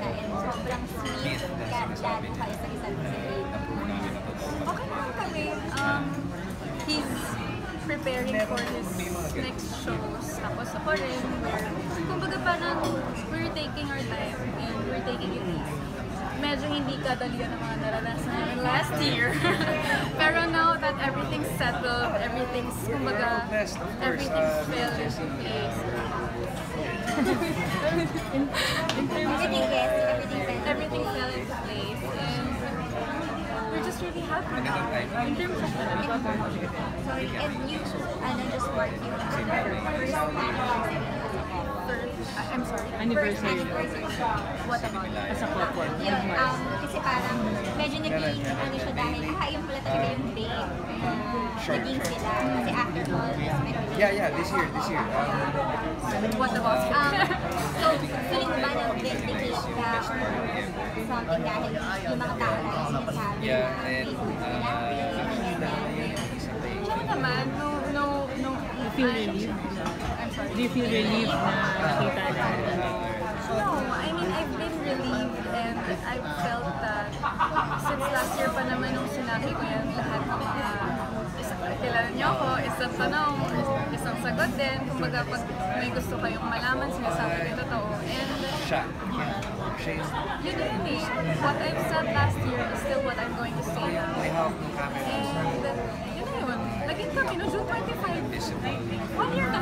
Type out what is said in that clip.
na and sobrang sweet kat lalo kayo sa isa't isa. Okay naman kami. He's preparing for his next shows. Tapos ako rin, kumbaga parang we're taking our time and we're taking it easy. Medyo hindi kadalian ang mga naranasan namin last year. Pero now that everything's settled, everything's, kumbaga, everything fell into place. Everything fell into place. And we're just really happy now. In terms of Sorry, and you, just work you on your first I'm sorry. Anniversary. What about it? As a couple. Yun, kasi parang medyo naging siya dahil, yung pala talaga yung date naging sila. Kasi after all, Yeah, this year. What about it? So, feeling ba ng vindication ka or something dahil yung mga tao na sinasabi Yeah, na and Tsaka naman, no. You feel relieved? I'm sorry. Do you feel relieved na nakita na? No, I mean, I've been relieved and I've felt that since last year pa naman nung sinabi ko yan lahat ng kilala niyo ako, isang tanong, isang sagot din. Kumbaga, pag may gusto kayong malaman, sinasabi ko totoo. And yun yun eh. What I've said last year is still what I'm going to say now. And yun na yun. Naging kami no June 25. 1 year na.